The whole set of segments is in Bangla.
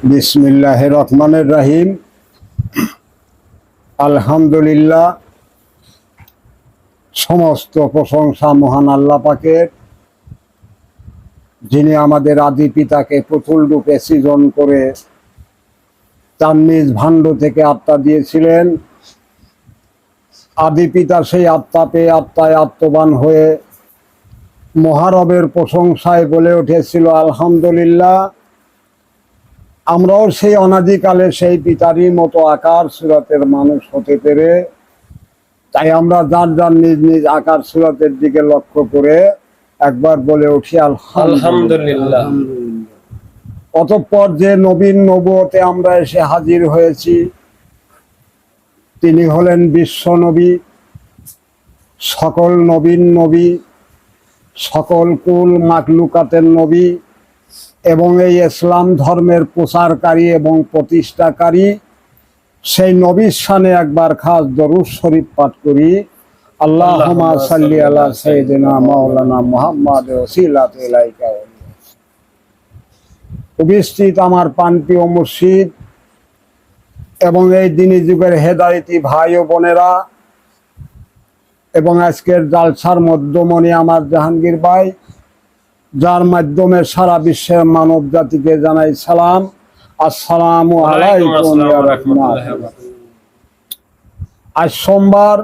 বিসমিল্লাহির রহমানির রহিম। আলহামদুলিল্লাহ, সমস্ত প্রশংসা মহান আল্লাহ পাকের, যিনি আমাদের আদি পিতাকে প্রতুল রূপে সৃজন করে তার নিজ ভাণ্ড থেকে আত্মা দিয়েছিলেন। আদি পিতা সেই আত্মা পেয়ে আত্মায় আত্মবান হয়ে মহারবের প্রশংসায় বলে উঠেছিল আলহামদুলিল্লাহ। আমরাও সেই অনাদিকালে সেই পিতারই মতো আকার সুরাতের মানুষ হতে পেরে, তাই আমরা যার যার নিজ নিজ আকার সুরাতের দিকে লক্ষ্য করে একবার বলে উঠি আলহামদুলিল্লাহ। অতঃপর যে নবীন নবুয়তে আমরা এসে হাজির হয়েছি, তিনি হলেন বিশ্ব নবী, সকল নবীন নবী, সকল কুল মাকলুকাতের নবী এবং এই ইসলাম ধর্মের প্রচারকারী এবং প্রতিষ্ঠাকারী সেই নবীর শানে একবার খাস দরুদ শরীফ পাঠ করি। আল্লাহুম্মা সাল্লি আলা সাইয়্যিদিনা মাওলানা মুহাম্মাদ ওয়াসিলাতু ইলাইকা। উপস্থিত আমার প্রাণপ্রিয় মুর্শিদ এবং এই দিনী যুগের হেদায়েতি ভাই ও বোনেরা এবং আজকের জালসার মধ্যমণি আমার জাহাঙ্গীর ভাই, যার মাধ্যমে সারা বিশ্বের মানব জাতিকে জানাই সালাম, আসসালামু আলাইকুম ওয়া রাহমাতুল্লাহ। আজ সোমবার,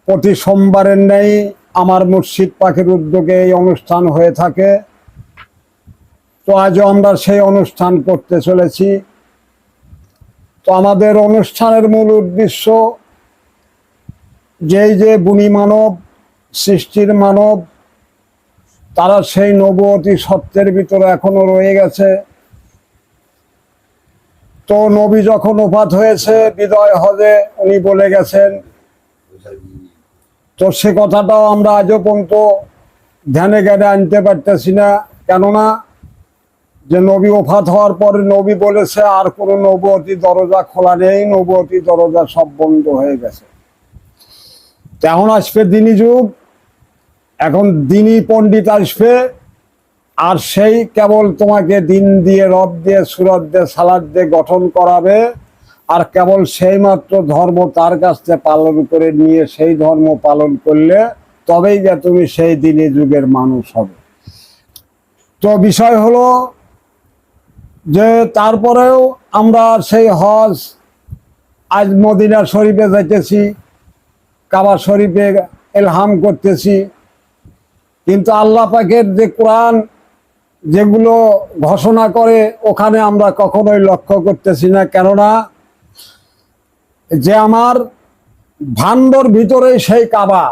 প্রতি সোমবারের ন্যায় আমার মুর্শিদ পাকের উদ্যোগে এই অনুষ্ঠান হয়ে থাকে। তো আজও আমরা সেই অনুষ্ঠান করতে চলেছি। তো আমাদের অনুষ্ঠানের মূল উদ্দেশ্য, যে বুনি মানব, সৃষ্টির মানব, তারা সেই নবুয়তি সত্যের ভিতরে এখনো রয়ে গেছে। তো নবী যখন ওফাত হয়েছে বিদায় হজে উনি বলে গেছেন, তো সে কথাটাও আমরা আজও পর্যন্ত ধ্যানে জ্ঞানে আনতে পারতেছি না। কেননা যে নবী ওফাত হওয়ার পরে নবী বলেছে আর কোনো নবুয়তি দরজা খোলা নেই, নবুয়তি দরজা সব বন্ধ হয়ে গেছে। এখন আসবে দিনী যুগ, এখন দিনী পণ্ডিত আসবে, আর সেই কেবল তোমাকে দিন দিয়ে, রব দিয়ে, সুরত দিয়ে, সালাদ দিয়ে গঠন করাবে, আর কেবল সেই মাত্র ধর্ম তার কাছ থেকে পালন করে নিয়ে সেই ধর্ম পালন করলে তবেই যে তুমি সেই দিনী যুগের মানুষ হবে। তো বিষয় হলো যে তারপরেও আমরা সেই হজ, আজ মদিনা শরীফে যাইতেছি, কাবা শরীফে ইলহাম করতেছি, কিন্তু আল্লাহ পাকের যে কোরআন যেগুলো ঘোষণা করে ওখানে আমরা কখনোই লক্ষ্য করতেছি না। কেননা যে আমার ভান্ডর ভিতরে সেই কাবা,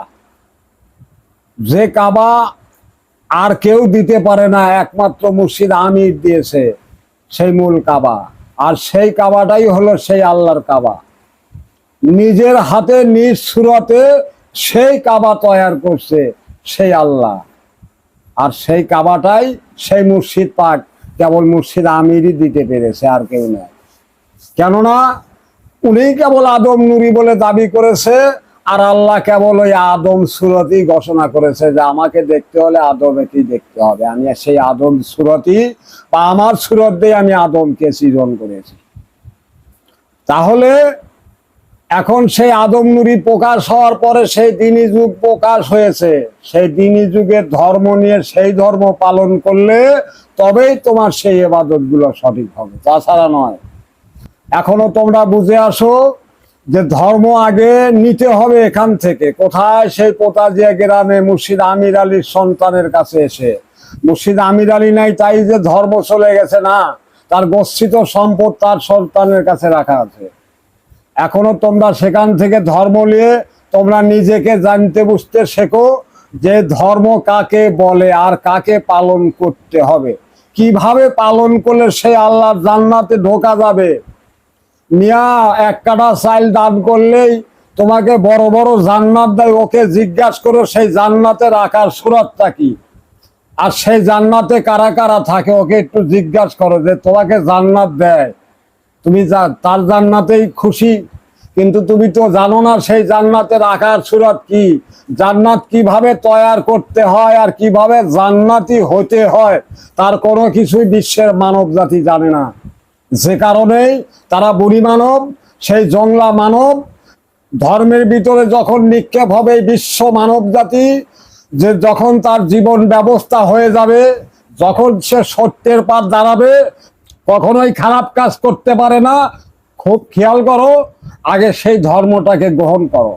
যে কাবা আর কেউ দিতে পারে না, একমাত্র মুর্শিদ আমির দিয়েছে সেই মূল কাবা। আর সেই কাবাটাই হলো সেই আল্লাহর কাবা। নিজের হাতে নিজ সুরতে সেই কাবা তৈয়ার করছে সেই আল্লাহ। আর সেই কাবাটাই সেই মুর্শিদ পাক কেবল মুর্শিদ আমিরই দিতে পেরেছে, আর কেউ না। কেননা উনি কেবল আদম নুরি বলে দাবি করেছে, আর আল্লাহ কেবল ওই আদম সুরতই ঘোষণা করেছে যে আমাকে দেখতে হলে আদমকেই দেখতে হবে। আমি সেই আদম সুরতই বা আমার সুরত দিয়ে আমি আদমকে সৃজন করেছি। তাহলে এখন সেই আদম নুরি প্রকাশ হওয়ার পরে সেই দিনী যুগ প্রকাশ হয়েছে। সেই দিনী যুগের ধর্ম নিয়ে সেই ধর্ম পালন করলে তবেই তোমার সেই ইবাদত গুলো সঠিক হবে, তাছাড়া নয়। এখনো তোমরা বুঝে আসো যে ধর্ম আগে নিতে হবে এখান থেকে। কোথায়? সেই পোতাজিয়া গ্রামে মুর্শিদ আমির আলীর সন্তানের কাছে এসে। মুর্শিদ আমির আলী নাই তাই যে ধর্ম চলে গেছে না, তার গচ্ছিত সম্পদ তার সন্তানের কাছে রাখা আছে। এখনো তোমরা সেখান থেকে ধর্ম নিয়ে তোমরা নিজেকে জানতে বুঝতে শেখো যে ধর্ম কাকে বলে আর কাকে পালন করতে হবে, কিভাবে পালন করলে সে আল্লাহর জান্নাতে ঢোকা যাবে। মিয়া এক কাঠা চাইল দান করলেই তোমাকে বড় বড় জান্নাত দেয়, ওকে জিজ্ঞাসা করো সেই জান্নাতে রাখার সুরতটা কি, আর সেই জান্নাতে কারা কারা থাকে ওকে একটু জিজ্ঞাসা করো যে তোমাকে জান্নাত দেয়, তুমি তার জান্নাতেই খুশি, কিন্তু তুমি তো জানো না সেই জান্নাতে রাখার সুরত কি, জান্নাত কিভাবে তৈয়ার করতে হয় আর কিভাবে জান্নাতি হতে হয়, তার কোনো কিছুই বিশ্বের মানব জাতি জানে না। যে কারণেই তারা বুড়ি মানব, সেই জংলা মানব ধর্মের ভিতরে যখন নিক্ষেপ হবে বিশ্ব মানব জাতি, যে যখন তার জীবন ব্যবস্থা হয়ে যাবে, যখন সে সত্যের পার দাঁড়াবে, কখনোই খারাপ কাজ করতে পারে না। খুব খেয়াল করো, আগে সেই ধর্মটাকে গ্রহণ করো।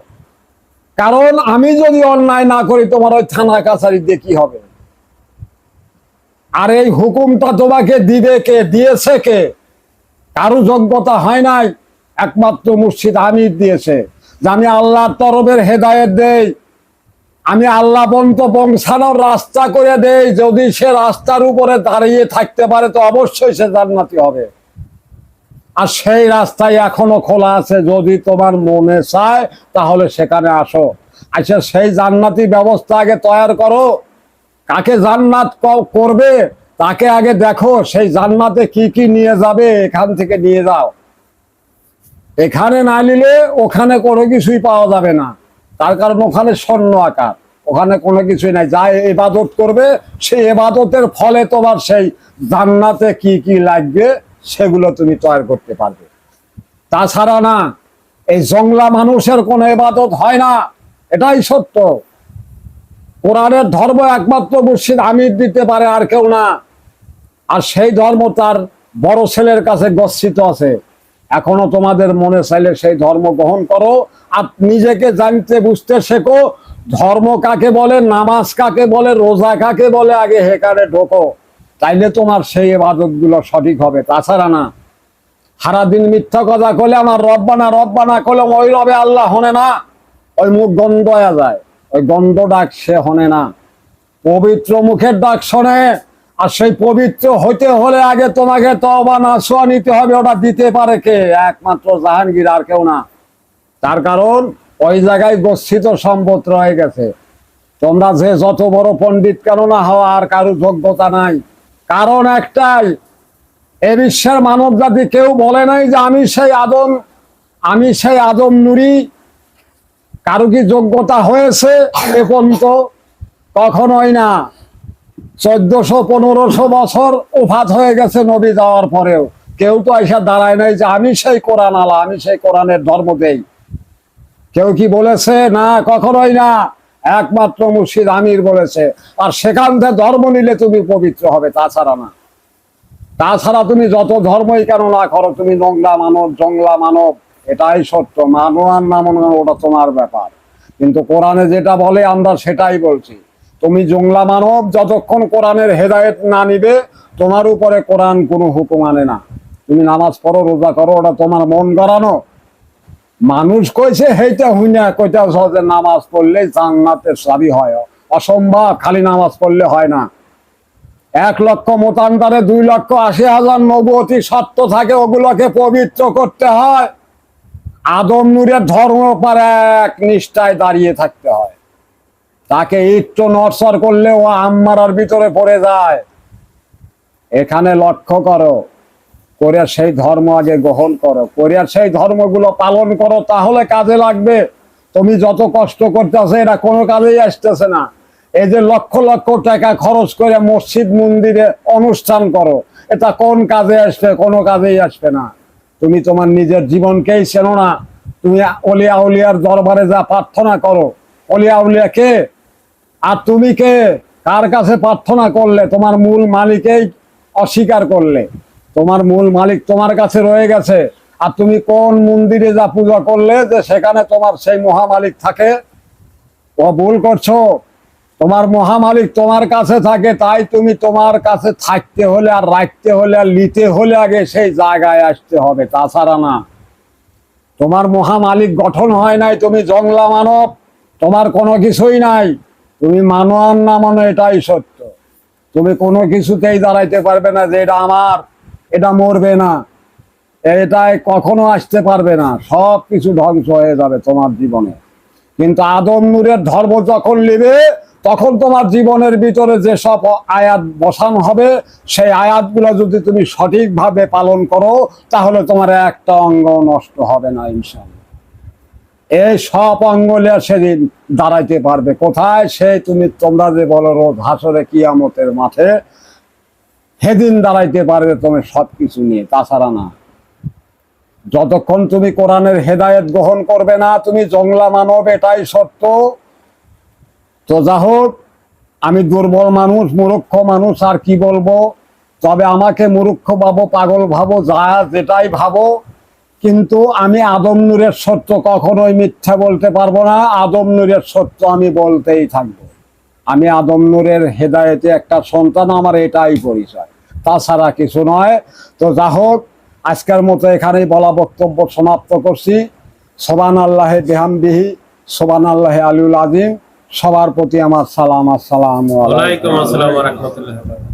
কারণ আমি যদি অন্যায় না করি, তোমার ওই থানা কাছারি দিয়ে কি হবে? আর এই হুকুমটা তোমাকে দিবে কে, দিয়েছে কে? কারো যোগ্যতা হয় নাই, একমাত্র মুর্শিদ আমির দিয়েছে। যে আমি আল্লাহর তরফের হেদায়েত দেই, আমি আল্লাহ পর্যন্ত পৌঁছানোর রাস্তা করে দেই। যদি সে রাস্তার উপরে দাঁড়িয়ে থাকতে পারে তো অবশ্যই সে জান্নাতি হবে। আর সেই রাস্তায় এখনো খোলা আছে, যদি তোমার মনে চায় তাহলে সেখানে আসো। আচ্ছা, সেই জান্নাতি ব্যবস্থা আগে তৈরি করো। কাকে জান্নাত করবে তাকে আগে দেখো, সেই জান্নাতে কি কি নিয়ে যাবে এখান থেকে নিয়ে যাও। এখানে না নিলে ওখানে কোনো কিছুই পাওয়া যাবে না। তার কারণ ওখানে স্বর্ণ আকার, ওখানে কোনো কিছুই নাই। যা ইবাদত করবে সেই ইবাদতের ফলে তোমার সেই জান্নাতে কি কি লাগবে সেগুলো তুমি তৈরি করতে পারবে। তাছাড়া না, এই জংলা মানুষের কোনো ইবাদত হয় না, এটাই সত্য। কোরআনের ধর্ম একমাত্র মুর্শিদ আমির দিতে পারে, আর কেউ না। আর সেই ধর্ম তার বড় ছেলের কাছে গচ্ছিত আছে। এখনো তোমাদের মনে চাইলে সেই ধর্ম গ্রহণ করো, আর নিজেকে জানতে বুঝতে শেখো। ধর্ম কাকে বলে, নামাজ কাকে বলে, রোজা কাকে বলে, আগে হেকারে ঢোকো। তাইলে তোমার সেই ইবাদত গুলো সঠিক হবে। তাছাড়া না, সারাদিন মিথ্যা কথা কলে আমার রব্বানা রব্বানা কলে ওই রবে আল্লাহ হনে না, ওই মুখ গন্ধ হয়ে যায়। ওই গন্ধ ডাক সে হনে না, পবিত্র মুখের ডাক শোনে। আর সেই পবিত্র হইতে হলে আগে তোমাকে তওবা নাসুহা নিতে হবে। ওটা দিতে পারে কে? একমাত্র জাহাঙ্গীর, আর কেউ না। তার কারণ ওই জায়গায় গচ্ছিত সম্পদ রয়ে গেছে। তোমরা যে যত বড় পণ্ডিত কেন না হওয়া, আর কারো যোগ্যতা নাই। কারণ একটাই, এ বিশ্বের মানব জাতি কেউ বলে নাই যে আমি সেই আদম নুরি। কারো কি যোগ্যতা হয়েছে এ পর্যন্ত? কখনোই না। 1400-1500 বছর ওফাত হয়ে গেছে নবী যাওয়ার পরেও কেউ তো এসে দাঁড়ায় নাই যে আমি সেই কোরআন আলা, আমি সেই কোরআনের ধর্ম দেই। কেউ কি বলেছে? না, কখনোই না। একমাত্র মুর্শিদ আমির বলেছে। আর সেখান থেকে ধর্ম নিলে তুমি পবিত্র হবে, তাছাড়া না। তাছাড়া তুমি যত ধর্মই কেন না করো, তুমি নোংরা মানব, জংলা মানব, এটাই সত্য। মানো আর না মানো ওটা তোমার ব্যাপার, কিন্তু কোরআনে যেটা বলে আমরা সেটাই বলছি। তুমি জংলা মানব, যতক্ষণ কোরআনের হেদায়েত না নিবে তোমার উপরে কোরআন কোনো হুকুম আনে না। তুমি নামাজ পড়ো, রোজা করো, ওটা তোমার মন গড়ানো। মানুষ কইছে হেইটা হুইনা কইটা যে নামাজ পড়লে জান্নাতের চাবি হয়, অসম্ভব। খালি নামাজ পড়লে হয় না। 1 লক্ষ মতান্তরে 2,80,000 নবুয়তি সত্য থাকে, ওগুলোকে পবিত্র করতে হয়। আদম নূরের ধর্ম পার এক নিষ্ঠায় দাঁড়িয়ে থাকতে হয়। তাকে একটু নড়চড় করলে ও আম্মারার ভিতরে পড়ে যায়। এখানে লক্ষ্য করো, করে সেই ধর্ম আগে গ্রহণ করো, করে সেই ধর্মগুলো পালন করো, তাহলে কাজে লাগবে। তুমি যত কষ্ট করতেছো এটা কোনো কাজেই আসতেছে না। এই যে লক্ষ লক্ষ টাকা খরচ করে মসজিদ মন্দিরে অনুষ্ঠান করো, এটা কোন কাজে আসবে? কোনো কাজেই আসবে না। তুমি তোমার নিজের জীবনকেই চেনো না। তুমি অলিয়া উলিয়ার দরবারে যা প্রার্থনা করো, অলিয়া উলিয়া কে আর তুমি কে? কার কাছে প্রার্থনা করলে? তোমার মূল মালিকেই অস্বীকার করলে। তোমার মূল মালিক তোমার কাছে রয়ে গেছে, আর তুমি কোন মন্দিরে যা পূজা করলে যে সেখানে তোমার সেই মহামালিক থাকে? ও ভুল করছো। তোমার মহামালিক তোমার কাছে থাকে, তাই তুমি তোমার কাছে থাকতে হলে আর রাখতে হলে আর নিতে হলে আগে সেই জায়গায় আসতে হবে, তাছাড়া না। তোমার মহামালিক গঠন হয় নাই, তুমি জংলা মানব, তোমার কোনো কিছুই নাই। তুমি মানো আর না মানো এটাই সত্য। তুমি কোনো কিছুতেই দাঁড়াইতে পারবে না যে এটা আমার, এটা মরবে না, এটাই কখনো আসতে পারবে না। সব কিছু ধ্বংস হয়ে যাবে তোমার জীবনে। কিন্তু আদম নূরের ধর্ম যখন নিবে, তখন তোমার জীবনের ভিতরে যে সব আয়াত বসানো হবে, সেই আয়াতগুলো যদি তুমি সঠিকভাবে পালন করো, তাহলে তোমার একটা অঙ্গ নষ্ট হবে না ইনশাআল্লাহ। এই সব অঙ্গলে সেদিন দাঁড়াইতে পারবে। কোথায়? সেই তোমরা যে বলো রোজ হাসরে কিয়ামতের মাঠে, সেদিন দাঁড়াইতে পারবে তুমি সবকিছু নিয়ে, তাছাড়া না। যতক্ষণ তুমি কোরআনের হেদায়েত গ্রহণ করবে না, তুমি জংলা মানব, এটাই সত্য। তো যা হোক, আমি দুর্বল মানুষ, মূর্খ মানুষ, আর কি বলবো। তবে আমাকে মূর্খ ভাবো, পাগল ভাবো, যা যেটাই ভাবো, কিন্তু আমি আদম নূরের সত্য কখনোই মিথ্যা বলতে পারবো না। আদম নূরের সত্য আমি বলতেই থাকবো। আমি আদম নূরের হেদায়েতে একটা সন্তান, আমার এটাই পরিচয়, তাছাড়া কিছু নয়। তো যা হোক, আজকের মতো এখানেই বলা বক্তব্য সমাপ্ত করছি। সুবহানাল্লাহি বিহামদিহি, সুবহানাল্লাহি আলিউল আযীম। সবার প্রতি আমার সালাম। আসসালামু আলাইকুম। ওয়ালাইকুম আসসালাম ওয়া রাহমাতুল্লাহি ওয়া বারাকাতুহু।